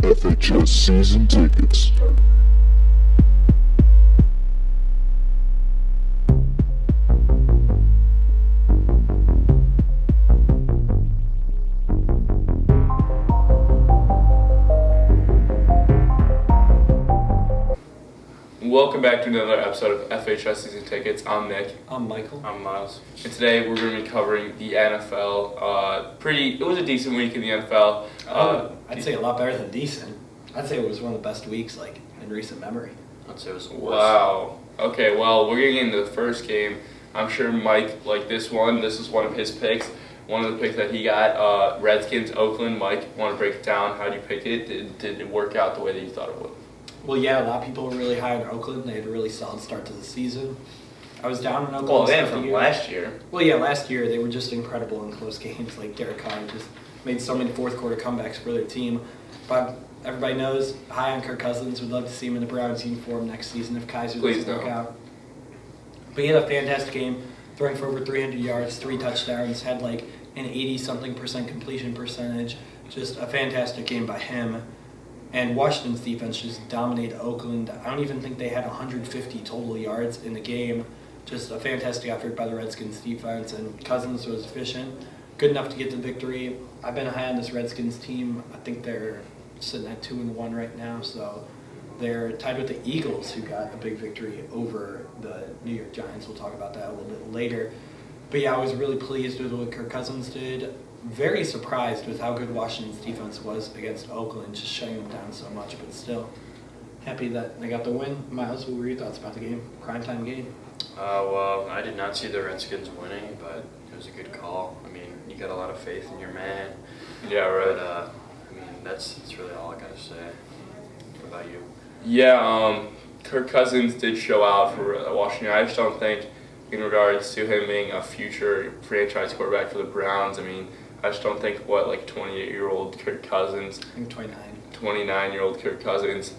FHS Season Tickets. Welcome back to another episode of FHS Season Tickets. I'm Nick. I'm Michael. I'm Miles. And today we're going to be covering the NFL. It was a decent week in the NFL. I'd say a lot better than decent. I'd say it was one of the best weeks in recent memory. I'd say it was the worst. Wow. Okay, well, we're getting into the first game. I'm sure Mike liked this one. This is one of his picks. One of the picks that he got, Redskins, Oakland. Mike, want to break it down? How do you pick it? Did it work out the way that you thought it would? Well, yeah, a lot of people were really high on Oakland. They had a really solid start to the season. I was down on Oakland. Well, then from last year. Well, yeah, last year they were just incredible in close games. Like Derek Carr just made so many fourth quarter comebacks for their team. But everybody knows, high on Kirk Cousins. Would love to see him in the Browns uniform next season if Kaiser doesn't work out. But he had a fantastic game, throwing for over 300 yards, 3 touchdowns, had like an 80-something% completion percentage. Just a fantastic game by him. And Washington's defense just dominated Oakland. I don't even think they had 150 total yards in the game. Just a fantastic effort by the Redskins defense, and Cousins was efficient, good enough to get the victory. I've been high on this Redskins team. I think they're sitting at 2-1 right now, so they're tied with the Eagles, who got a big victory over the New York Giants. We'll talk about that a little bit later. But yeah, I was really pleased with what Kirk Cousins did. Very surprised with how good Washington's defense was against Oakland, just shutting them down so much, but still happy that they got the win. Miles, what were your thoughts about the game? Primetime game? Well, I did not see the Redskins winning, but it was a good call. I mean, you got a lot of faith in your man. Yeah, right. But, that's really all I got to say. What about you? Yeah, Kirk Cousins did show out for Washington. I just don't think, in regards to him being a future franchise quarterback for the Browns, I just don't think 28-year-old Kirk Cousins, I think 29. 29-year-old Kirk Cousins,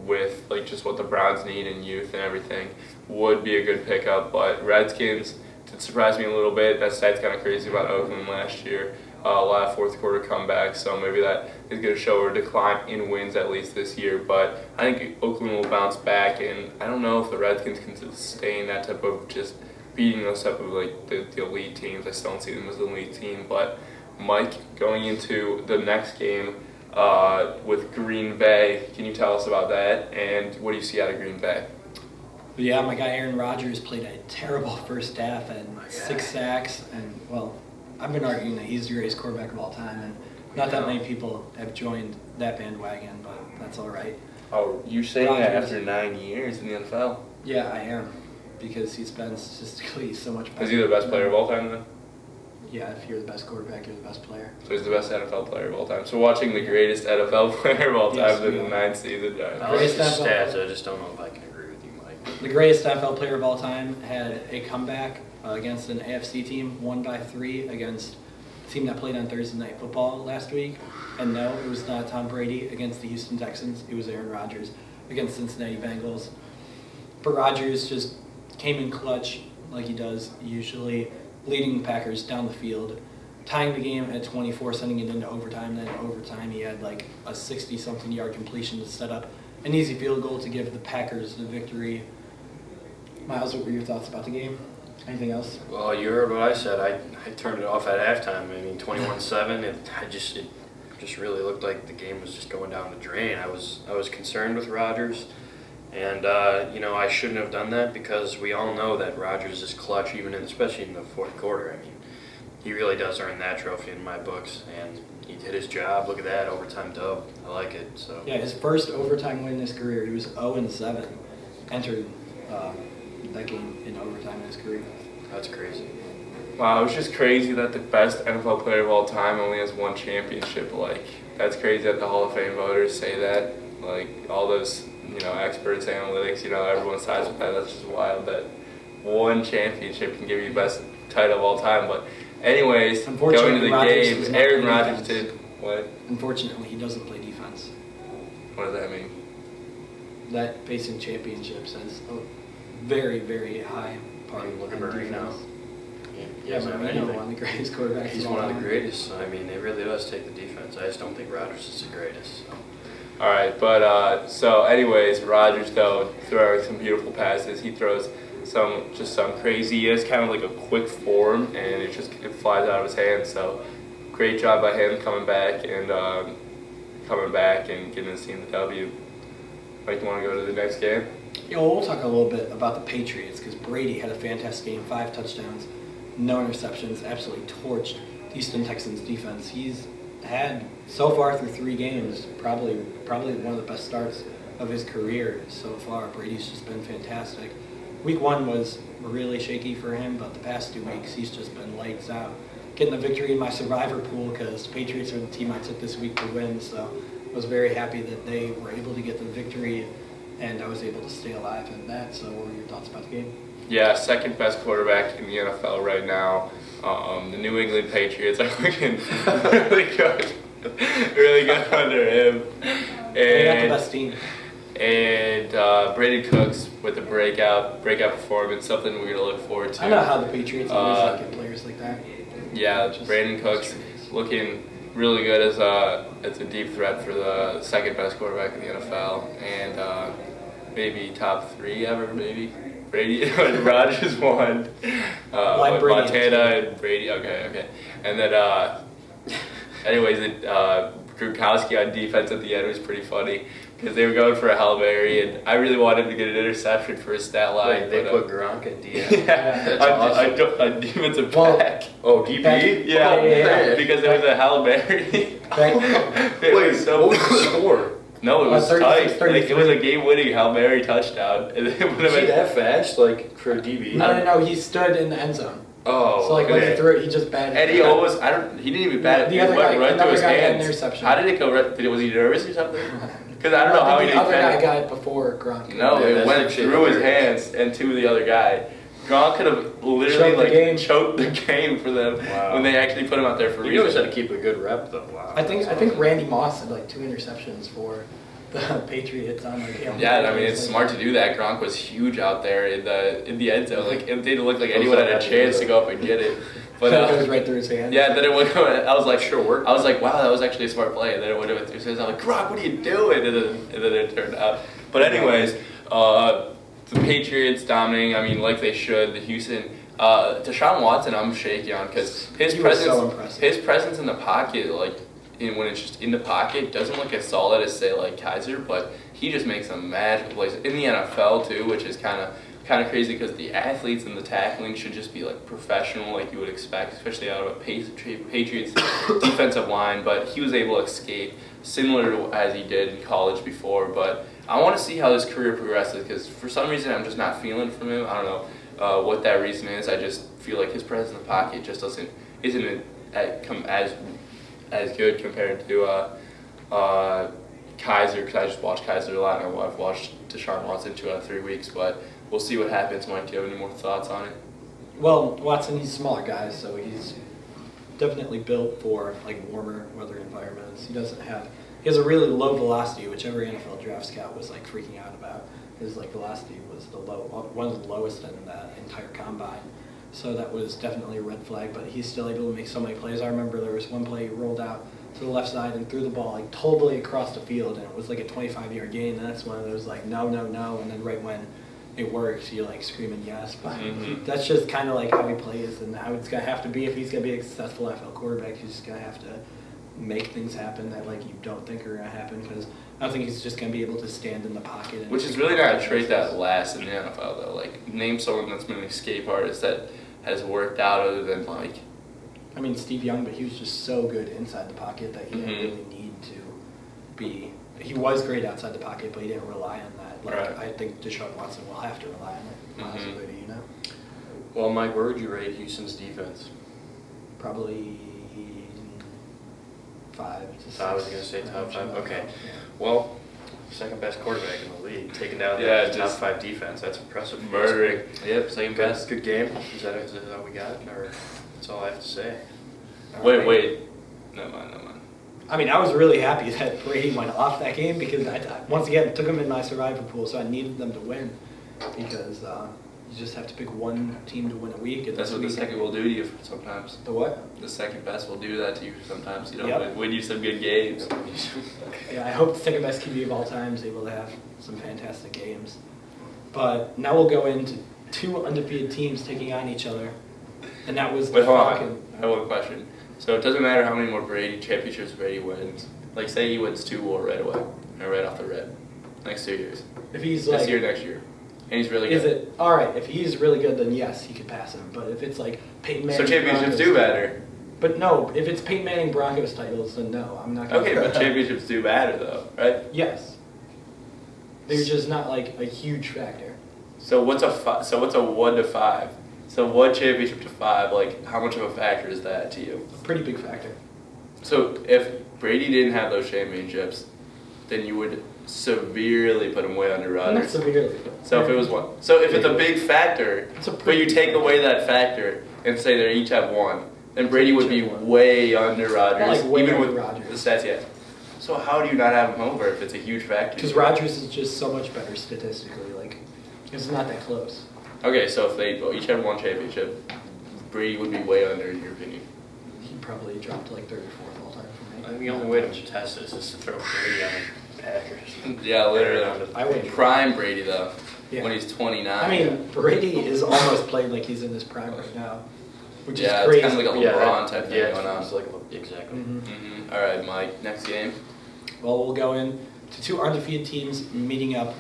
with just what the Browns need in youth and everything, would be a good pickup. But Redskins did surprise me a little bit. That stat's kind of crazy about Oakland last year. A lot of fourth quarter comebacks, so maybe that is going to show a decline in wins at least this year. But I think Oakland will bounce back, and I don't know if the Redskins can sustain that type of just beating those type of the elite teams. I still don't see them as an elite team. But Mike, going into the next game with Green Bay, can you tell us about that, and what do you see out of Green Bay? But yeah, my guy Aaron Rodgers played a terrible first half and 6 sacks, and I've been arguing that he's the greatest quarterback of all time, and not that many people have joined that bandwagon, but that's all right. Oh, you're saying that after 9 years in the NFL? Yeah, I am, because he's been statistically so much better. Is he the best player of all time then? Yeah, if you're the best quarterback, you're the best player. So he's the best NFL player of all time. So watching the greatest NFL player of all time in the 9th season. I like the stats. I just don't know if I can agree with you, Mike. The greatest NFL player of all time had a comeback against an AFC team, won by 3 against a team that played on Thursday Night Football last week. And no, it was not Tom Brady against the Houston Texans. It was Aaron Rodgers against Cincinnati Bengals. But Rodgers just came in clutch like he does usually, leading the Packers down the field, tying the game at 24, sending it into overtime. Then in overtime, he had a 60-something yard completion to set up an easy field goal to give the Packers the victory. Miles, what were your thoughts about the game? Anything else? Well, you heard what I said. I turned it off at halftime. 21-7. It just really looked like the game was just going down the drain. I was concerned with Rodgers. And, I shouldn't have done that, because we all know that Rodgers is clutch, especially in the fourth quarter. He really does earn that trophy in my books, and he did his job. Look at that, overtime dub. I like it. So yeah, his first overtime win in his career. He was 0-7, entered that game in overtime in his career. That's crazy. Wow, it's just crazy that the best NFL player of all time only has 1 championship. That's crazy that the Hall of Fame voters say that. All those experts, analytics, everyone sides with that. That's just wild that 1 championship can give you the best title of all time. But anyways, going to the games, Aaron Rodgers did what? Unfortunately, he doesn't play defense. What does that mean? That facing championships has a very, very high part of looking at right now. Yeah, Marino, one of the greatest quarterbacks. He's of all one of the time. greatest. I mean, it really does take the defense. I just don't think Rodgers is the greatest. So. All right, but so anyways, Rodgers though throwing some beautiful passes. He throws some crazy. He has kind of like a quick form, and it flies out of his hands. So great job by him coming back and getting his team the W. Mike, you want to go to the next game? We'll talk a little bit about the Patriots because Brady had a fantastic game, 5 touchdowns, no interceptions, absolutely torched Houston Texans defense. He's had so far through 3 games probably one of the best starts of his career so far. Brady's just been fantastic. Week 1 was really shaky for him, but the past 2 weeks he's just been lights out. Getting a victory in my survivor pool because the Patriots are the team I took this week to win, so I was very happy that they were able to get the victory and I was able to stay alive in that. So what were your thoughts about the game? Yeah, second best quarterback in the NFL right now. The New England Patriots are looking really good under him. They got the best team. And Brady Cooks with the breakout performance, something we're going to look forward to. I know how the Patriots always get players like that. Yeah, Brandon Cooks looking really good as a deep threat for the second best quarterback in the NFL, and maybe top 3 ever, maybe. Brady, Rodgers won. Montana and Brady. Okay. And then, anyways, Gronkowski on defense at the end was pretty funny because they were going for a Hail Mary, and I really wanted him to get an interception for his stat line. Wait, they put Gronk at DN. Yeah, awesome. on defensive back. Oh, DP? Yeah, because it was a Hail Mary. What was the score? No, it was 36, tight. Like, it was a game-winning Hail Mary touchdown. And it would have Is he been that fast, like, for a DB? No, he stood in the end zone. Oh, So like when okay. he threw it, he just batted. And he didn't even bat it. The It other went guy- right another through his guy got an hands. interception. How did it go right? Was he nervous or something? Because I don't know how he The didn't other guy panic. got it before Gronk. No, Yeah, it that's went actually through his hilarious. hands and to the other guy. Gronk could have literally Choked the game. choked the game for them Wow. when they actually put him out there for He knows how reason. to keep a good rep, though. Wow. I think Randy Moss had like 2 interceptions for the Patriots on like Hail Yeah, I mean Marys, it's like- smart to do that. Gronk was huge out there in the end zone. Like it didn't look like Those anyone are had a happy chance with to it. go up and get it. But it goes right through his hands. yeah, then it went. I was like, Sure worked. I was like, wow, that was actually a smart play. And then it went through his hands. I'm like, Gronk, what are you doing? And then it turned out. But anyways, the Patriots dominating. I mean, like they should. The Houston. Deshaun Watson, I'm shaky on because his He was presence, so impressive. his presence in the pocket, like when it's just in the pocket, doesn't look as solid as say like Kaiser, but he just makes some magical plays in the NFL too, which is kind of crazy because the athletes and the tackling should just be like professional, like you would expect, especially out of a Patriots defensive line. But he was able to escape similar to as he did in college before. But I want to see how his career progresses because for some reason I'm just not feeling from him. I don't know. What that reason is, I just feel like his presence in the pocket just isn't as good compared to Kaiser, because I just watched Kaiser a lot and I've watched Deshaun Watson 2 out of 3 weeks, but we'll see what happens. Mike, do you have any more thoughts on it? Well, Watson, he's a smaller guy, so he's definitely built for like warmer weather environments. He has a really low velocity, which every NFL draft scout was like freaking out about. His like velocity was one of the lowest in the entire combine. So that was definitely a red flag, but he's still able to make so many plays. I remember there was one play he rolled out to the left side and threw the ball like totally across the field, and it was like a 25-yard gain. And that's one of those like no, and then right when it works, you're like screaming yes. But that's just kind of like how he plays and how it's gonna have to be if he's gonna be a successful NFL quarterback. He's just gonna have to make things happen that like you don't think are gonna happen because I don't think he's just gonna be able to stand in the pocket. And Which is really not a trait that lasts in the NFL though. Like name someone that's been an escape artist that has worked out other than like. I mean Steve Young, but he was just so good inside the pocket that he didn't really need to be. He was great outside the pocket, but he didn't rely on that. Like Right. I think Deshaun Watson will have to rely on it. Possibly, you know. Well, Mike, where would you rate Houston's defense? Probably 5 to 6. I was going to say top 5. Okay. Yeah. Well, second best quarterback in the league, taking down Yeah, the top just 5 defense. That's impressive. Murdering. Yep, second Good, best. good game. Is that all we got? Or that's all I have to say? Wait. Never mind. I mean, I was really happy that Brady went off that game because I once again took him in my survivor pool, so I needed them to win because You just have to pick one team to win a week. And That's what the second will do to you sometimes. The what? The second best will do that to you sometimes. You know, Yep. win you some good games. Yeah, I hope the second best QB of all time is able to have some fantastic games. But now we'll go into two undefeated teams taking on each other. And that was the Wait, hold Falcon. on. I have one question. So it doesn't matter how many more Brady championships Brady wins. Like, say he wins 2 more right away, or right off the rip, next 2 years. If he's This like, year, next year, and he's really good. is it all right? If he's really good, then yes, he could pass him. But if it's like Peyton Manning, So championships do matter. But no, if it's Peyton Manning Broncos titles, then no, I'm not. Gonna Okay, but championships do matter though, right? yes, they're just not like a huge factor. So what's a 1 to 5? So 1 championship to 5, like how much of a factor is that to you? A pretty big factor. So if Brady didn't have those championships, then you would severely put him way under Not Rodgers. severely. So if it was 1, so if it's a big factor, It's a but pretty you big take factor. away that factor and say they each have 1, then Brady would be Each have 1. way under Rodgers, like way even under with Rodgers. the stats. Yeah. So how do you not have him over if it's a huge factor? Because Rodgers is just so much better statistically. Like, it's not that close. Okay, so if they each had 1 championship, Brady would be way under in your opinion. He probably dropped to like 34th all time for I me. think the only way to test this is to throw Brady on the Packers. Yeah, literally. I would. Prime Brady though, Yeah. when he's 29. I mean, Brady is almost played like he's in his prime right now, which yeah, is crazy. it's kind of like a LeBron type thing yeah, going on. it's like exactly. Mhm. All right, Mike. Next game. Well, we'll go in to two undefeated teams meeting up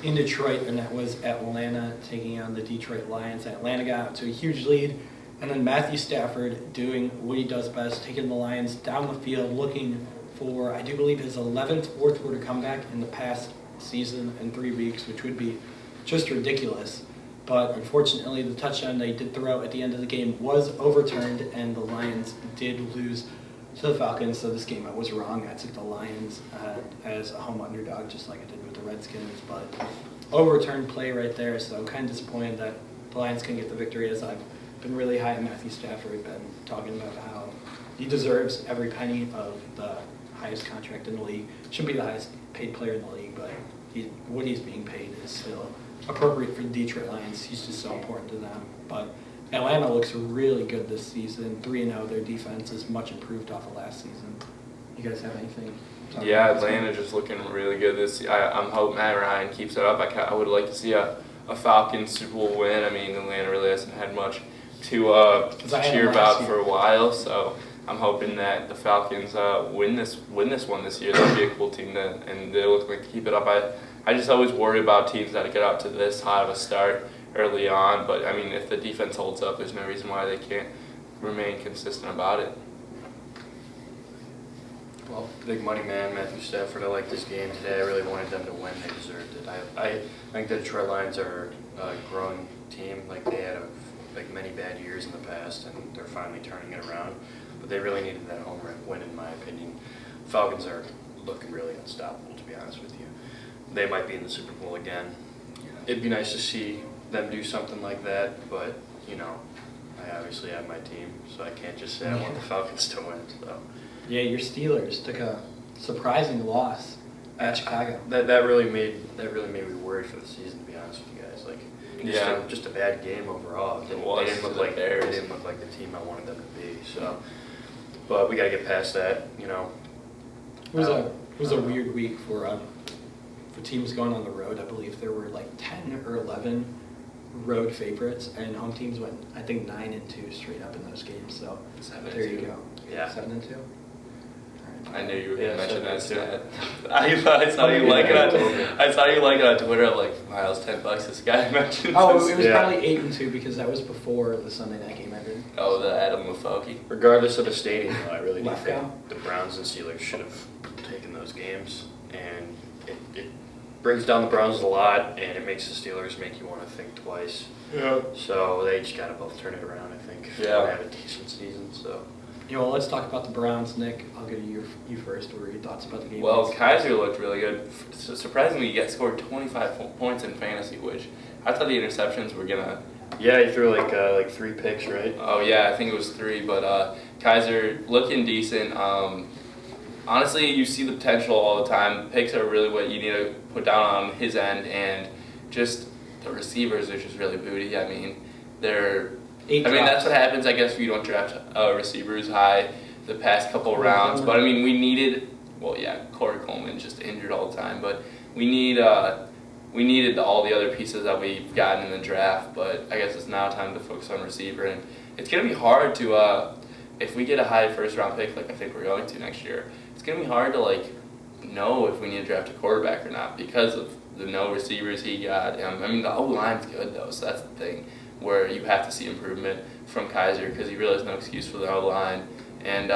in Detroit, and that was Atlanta taking on the Detroit Lions. Atlanta got up to a huge lead, and then Matthew Stafford doing what he does best, taking the Lions down the field, looking for, I do believe, his 11th fourth quarter comeback in the past season in 3 weeks, which would be just ridiculous. But unfortunately, the touchdown they did throw at the end of the game was overturned, and the Lions did lose to the Falcons. So this game I was wrong. I took the Lions as a home underdog, just like I did with the Redskins. But overturned play right there, so I'm kind of disappointed that the Lions can get the victory, as I've been really high on Matthew Stafford, been talking about how he deserves every penny of the highest contract in the league. Shouldn't be the highest paid player in the league, but what he's being paid is still appropriate for the Detroit Lions. He's just so important to them. But Atlanta looks really good this season. 3-0. Their defense is much improved off of last season. You guys have anything? to talk Yeah, about this Atlanta game? just looking really good this. I'm hoping Matt Ryan keeps it up. I would like to see a Falcons Super Bowl win. I mean, Atlanta really hasn't had much to I had cheer them last about year. for a while. So I'm hoping that the Falcons win this one this year. That'd be a cool team, and they look like to keep it up. I just always worry about teams that get out to this high of a start early on. But I mean, if the defense holds up, there's no reason why they can't remain consistent about it. Well, big money man, Matthew Stafford. I like this game today. I really wanted them to win. They deserved it. I think the Detroit Lions are a growing team. Like they had many bad years in the past, and they're finally turning it around. But they really needed that home win, in my opinion. Falcons are looking really unstoppable, to be honest with you. They might be in the Super Bowl again. It'd be nice to see them do something like that, but you know, I obviously have my team, so I can't just say I want the Falcons to win. So. Yeah, your Steelers took a surprising loss at Chicago. That really made me worried for the season, to be honest with you guys. Like, just a bad game overall. They didn't look like the team I wanted them to be. So, but we got to get past that. You know, It was a weird week for teams going on the road. I believe there were like 10 or 11 road favorites, and home teams went, I think, 9-2 straight up in those games. So 7-2. there you go. Yeah. 7-2. I knew you were going to mention that 7-2. stat. I saw you like it on Twitter. I'm like, Miles, $10. This guy mentioned. Oh, this. it was Yeah. probably 8-2 because that was before the Sunday night game ended. Oh, the Adam Lafoki. regardless of the stadium, though, I really do Left think go. the Browns and Steelers should have taken those games, and it brings down the Browns a lot, and it makes the Steelers make you want to think twice. Yeah. So they just got to both turn it around, I think. If Yeah. they want to have a decent season. So. Let's talk about the Browns, Nick. I'll go to you first. What were your thoughts about the game? Well, Kaiser looked really good. Surprisingly, he scored 25 points in fantasy, which I thought the interceptions were gonna. Yeah, he threw like 3 picks, right? Oh yeah, I think it was 3. But Kaiser looking decent. Honestly, you see the potential all the time. Picks are really what you need to put down on his end, and just the receivers are just really booty. I mean, they're. Eight I mean, that's drops. what happens, I guess, if you don't draft receivers high the past couple rounds. But I mean, we needed. Well, yeah, Corey Coleman's just injured all the time, but we needed all the other pieces that we've gotten in the draft. But I guess it's now time to focus on receiver, and it's gonna be hard to if we get a high first round pick, like I think we're going to next year. It's gonna be hard to like know if we need to draft a quarterback or not because of the no receivers he got. I mean, the O line's good though, so that's the thing where you have to see improvement from Kaiser because he really has no excuse for the O line. And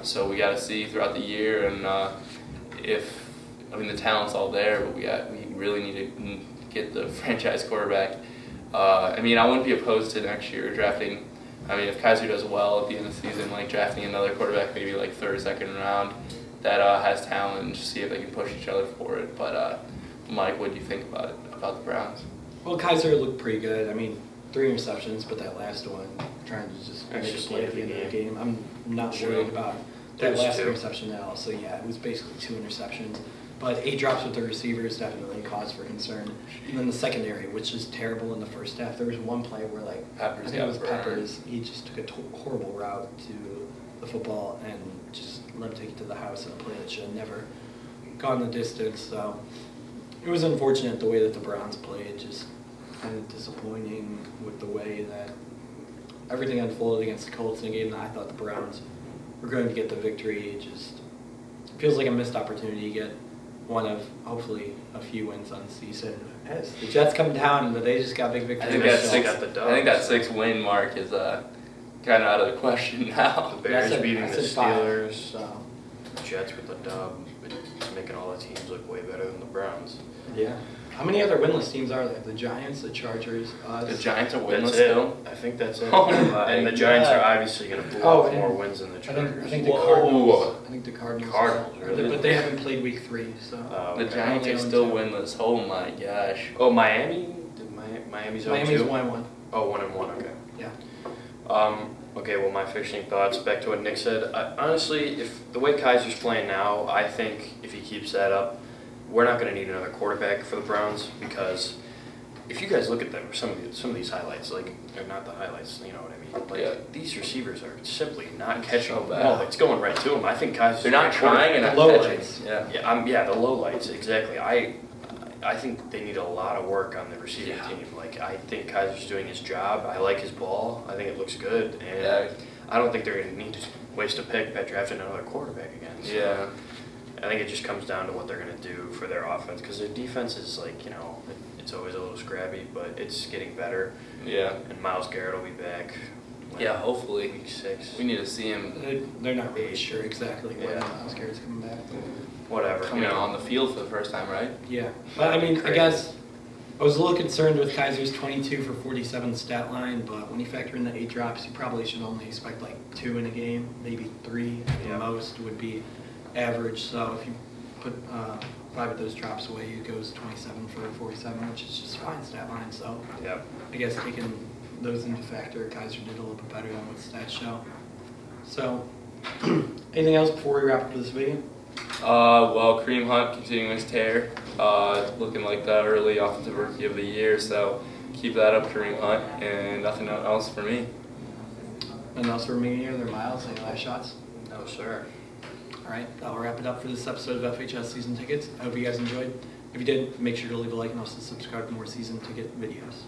so we got to see throughout the year, and the talent's all there, but we really need to get the franchise quarterback. I mean, I wouldn't be opposed to next year drafting. I mean, if Kaiser does well at the end of the season, like drafting another quarterback, maybe like third or second round, that has talent, and just see if they can push each other for it. But Mike, what do you think about the Browns? Well, Kaiser looked pretty good. I mean, 3 interceptions, but that last one, trying to just make a play at the end of the game. I'm not worried about that last interception at all. So, yeah, it was basically 2 interceptions. But 8 drops with the receivers definitely cause for concern. And then the secondary, which is terrible in the first half. There was one play where, like, I think it was Peppers. He just took a horrible route to the football and just let him take it to the house in a play that should have never gone the distance. So, it was unfortunate the way that the Browns played, just kind of disappointing with the way that everything unfolded against the Colts in a game that I thought the Browns were going to get the victory. It just feels like a missed opportunity to get one of, hopefully, a few wins on the season. As the Jets come down, but they just got big victories. I think that 6-win mark is kind of out of the question now. The Bears beating the Steelers, Jets with the dub. It's making all the teams look way better than the Browns. Yeah. How many other winless teams are there? The Giants, the Chargers, us. The Giants are winless still? I think that's it. Oh my and the Giants are obviously going to pull off more wins than the Chargers. I think the Cardinals. Cardinals, really? But they haven't played week 3, so. The Giants are still winless. Oh my gosh. Oh, Miami? Miami's 0-2? Miami's 1-1. Oh, 1-1, okay. Yeah. Okay, well, my fishing thoughts, back to what Nick said. Honestly, if the way Kaiser's playing now, I think if he keeps that up, we're not going to need another quarterback for the Browns because if you guys look at them, some of these highlights, like, or not the highlights, you know what I mean? Like, these receivers are simply not catching the ball. It's going right to them. I think Kaiser's... They're not trying and not low catching. lights. Yeah, the low lights, exactly. I think they need a lot of work on the receiving team. Like, I think Kaiser's doing his job. I like his ball. I think it looks good. And I don't think they're going to need to waste a pick by drafting another quarterback again. So I think it just comes down to what they're going to do for their offense. Because their defense is like, it's always a little scrappy, but it's getting better. Yeah. And Myles Garrett will be back. Hopefully. Week 6. We need to see him. They're not really sure exactly when Myles Garrett's coming back. Whatever. Coming on the field for the first time, right? Yeah. But I mean, I guess I was a little concerned with Kaiser's 22 for 47 stat line, but when you factor in the 8 drops, you probably should only expect like 2 in a game, maybe 3 at the most would be average. So if you put 5 of those drops away, it goes 27 for 47, which is just a fine stat line. So I guess taking those into factor, Kaiser did a little bit better than what stats show. So anything else before we wrap up this video? Well, Kareem Hunt continuing his tear, looking like the early offensive rookie of the year, so keep that up, Kareem Hunt, and nothing else for me. Nothing else for me here? There, Miles, any last shots? No, sir. All right, that'll wrap it up for this episode of FHS Season Tickets. I hope you guys enjoyed. If you did, make sure to leave a like and also subscribe for more season ticket videos.